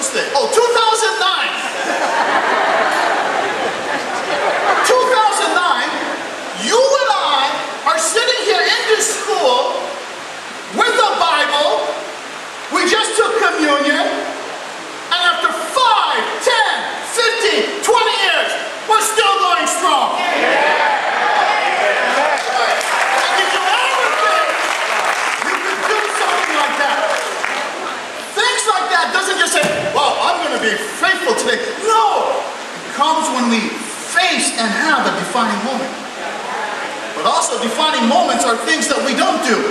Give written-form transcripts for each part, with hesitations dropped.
this thing? Oh, 2009. 2009, you and I are sitting here in this school with a Bible. We just took communion. And after 5, 10, 15, 20 years, we're still going strong. Did you ever think you could do something like that? Things like that doesn't just say, well, I'm going to be faithful today. No, it comes when we face and have a defining moment. But also defining moments are things that we don't do.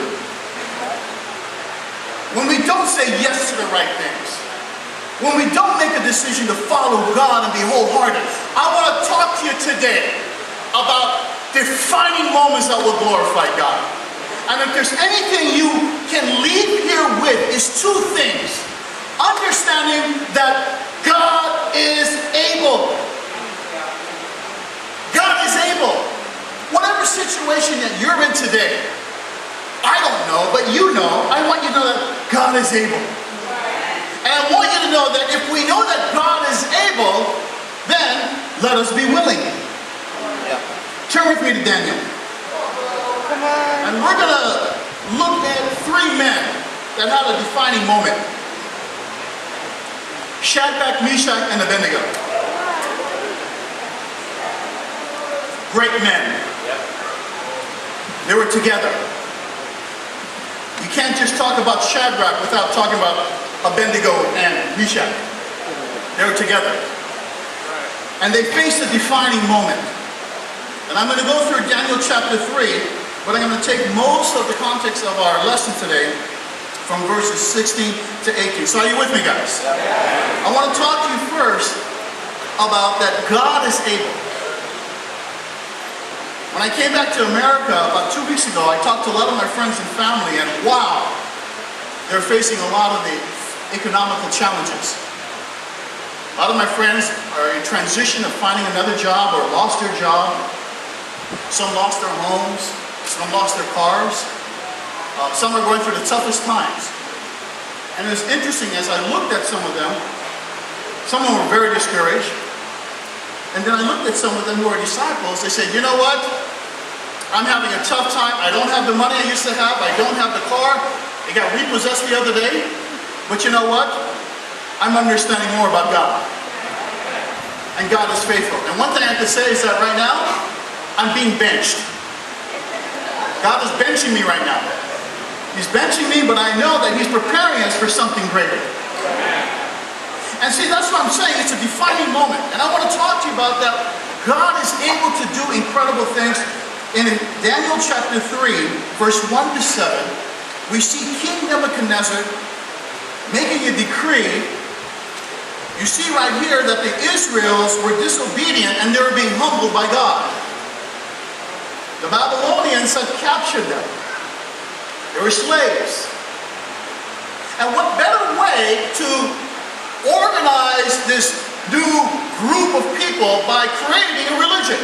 When we don't say yes to the right things. When we don't make a decision to follow God and be wholehearted. I want to talk to you today about defining moments that will glorify God. And if there's anything you can leave here with, is two things. Understanding that God is able. God is able. Whatever situation that you're in today, I don't know, but you know, I want you to know that God is able. And I want you to know that if we know that God is able, then let us be willing. Yeah. Turn with me to Daniel. Come on. And we're going to look at 3 men that had a defining moment. Shadrach, Meshach, and Abednego. Great men. They were together. You can't just talk about Shadrach without talking about Abednego and Meshach. They were together. And they faced a defining moment. And I'm going to go through Daniel chapter 3, but I'm going to take most of the context of our lesson today from verses 16 to 18. So are you with me, guys? I want to talk to you first about that God is able. When I came back to America about 2 weeks ago, I talked to a lot of my friends and family, and wow, they're facing a lot of the economical challenges. A lot of my friends are in transition of finding another job or lost their job. Some lost their homes. Some lost their cars. Some are going through the toughest times. And it's interesting, as I looked at some of them were very discouraged. And then I looked at some of them who are disciples. They said, you know what? I'm having a tough time. I don't have the money I used to have. I don't have the car. It got repossessed the other day. But you know what? I'm understanding more about God. And God is faithful. And one thing I can say is that right now, I'm being benched. God is benching me right now. He's benching me, but I know that He's preparing us for something greater. And see, that's what I'm saying. It's a defining moment. And I want to talk to you about that. God is able to do incredible things. In Daniel chapter 3, verse 1 to 7, we see King Nebuchadnezzar making a decree. You see right here that the Israelites were disobedient and they were being humbled by God. The Babylonians had captured them. They were slaves. And what better way to organize this new group of people by creating a religion?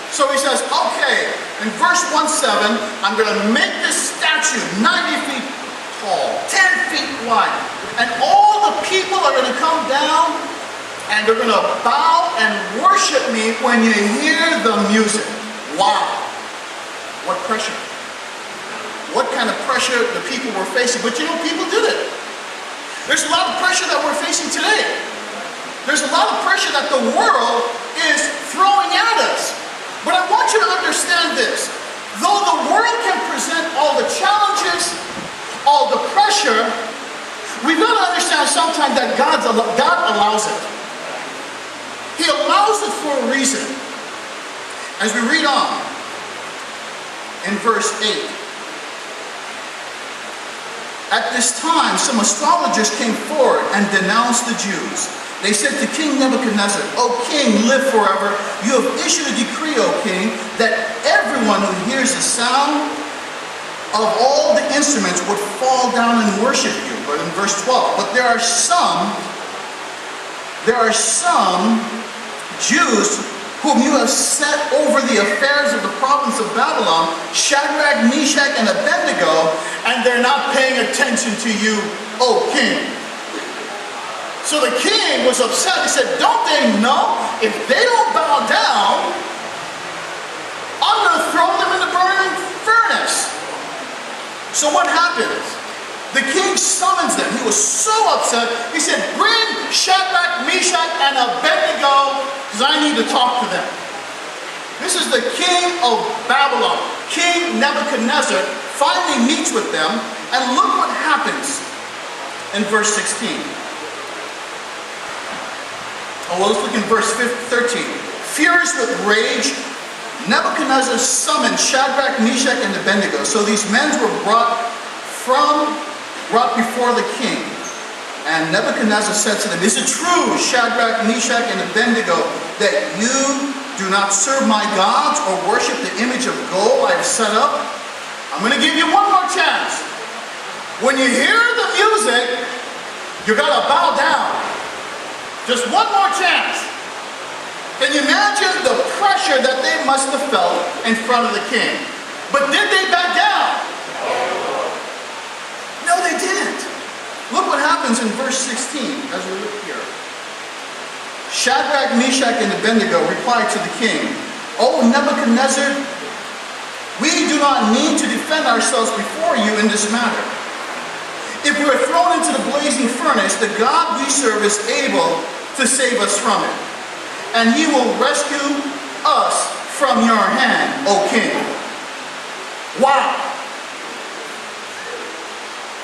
So he says, okay, in verse 1:7, I'm going to make this statue 90 feet tall, 10 feet wide. And all the people are going to come down and they're going to bow and worship me when you hear the music. Wow. What pressure. What kind of pressure the people were facing. But you know, people did it. There's a lot of pressure that we're facing today. There's a lot of pressure that the world is throwing at us. But I want you to understand this. Though the world can present all the challenges, all the pressure, we've got to understand sometimes that God allows it. He allows it for a reason. As we read on in verse 8. At this time, some astrologers came forward and denounced the Jews. They said to King Nebuchadnezzar, O king, live forever. You have issued a decree, O king, that everyone who hears the sound of all the instruments would fall down and worship you. But in verse 12, but there are some Jews whom you have set over the affairs of the province of Babylon, Shadrach, Meshach, and Abednego, and they're not paying attention to you, O king. So the king was upset. He said, don't they know if they don't bow down, I'm going to throw them in the burning furnace. So what happens? The king summons them. He was so upset. He said, bring Shadrach, Meshach, and Abednego, because I need to talk to them. This is the king of Babylon. King Nebuchadnezzar finally meets with them, and look what happens in verse 16. Oh, well, let's look in verse 13. Furious with rage, Nebuchadnezzar summoned Shadrach, Meshach, and Abednego. So these men were brought before the king. And Nebuchadnezzar said to them, is it true, Shadrach, Meshach, and Abednego, that you do not serve my gods or worship the image of gold I have set up? I'm going to give you one more chance. When you hear the music, you got to bow down. Just one more chance. Can you imagine the pressure that they must have felt in front of the king? But did they back down? No, they didn't. Look what happens in verse 16 as we look here. Shadrach, Meshach, and Abednego replied to the king, O Nebuchadnezzar, we do not need to defend ourselves before you in this matter. If we are thrown into the blazing furnace, the God we serve is able to save us from it. And he will rescue us from your hand, O king. Wow.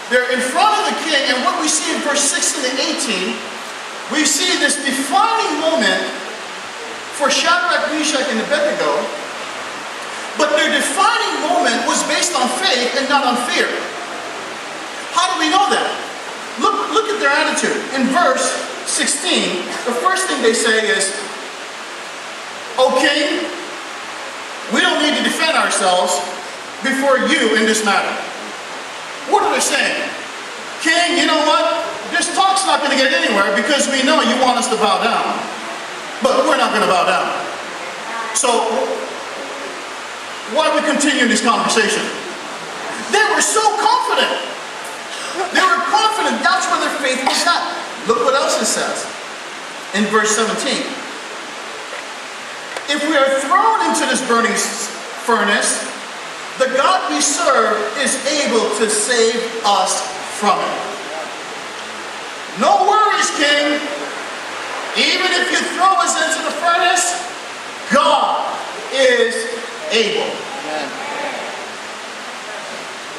They're in front of the king, and what we see in verse 16 and 18, we see this defining moment for Shadrach, Meshach, and Abednego, but their defining moment was based on faith and not on fear. How do we know that? Look at their attitude. In verse 16, the first thing they say is, O king, we don't need to defend ourselves before you in this matter. What are they saying? King, you know what? This talk's not going to get anywhere because we know you want us to bow down. But we're not going to bow down. So, why we continue this conversation? They were so confident. They were confident. That's where their faith was at. Look what else it says in verse 17. If we are thrown into this burning furnace, the God we serve is able to save us from it. No worries, king. Even if you throw us into the furnace, God is able. Amen.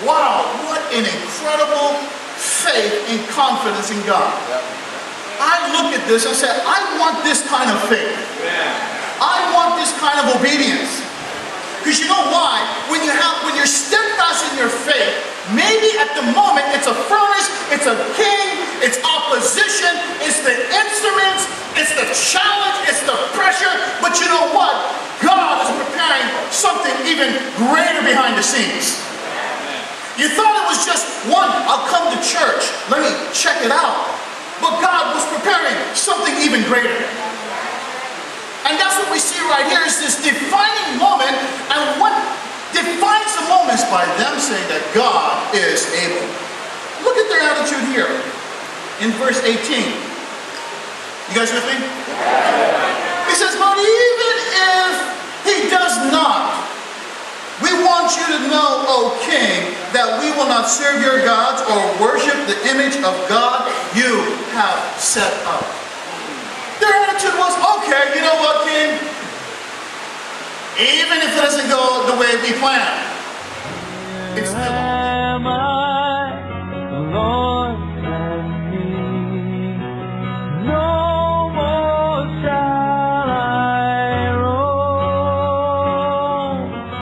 Wow, what an incredible faith and confidence in God. Yep. I look at this and say, I want this kind of faith. Yeah. I want this kind of obedience. Because you know why? When you're steadfast in your faith, maybe at the moment it's a furnace, it's a king, it's opposition, it's the instruments, it's the challenge, it's the pressure, but you know what? God is preparing something even greater behind the scenes. You thought it was just one, I'll come to church, let me check it out. But God was preparing something even greater. And that's what we see right here is this defining moment. And what defines the moment is by them saying that God is able. Look at their attitude here in verse 18. You guys with me? He says, but even if he does not, we want you to know, O king, that we will not serve your gods or worship the image of God you have set up. Their attitude was, okay, you know what, king? Even if it doesn't go the way we planned, it's still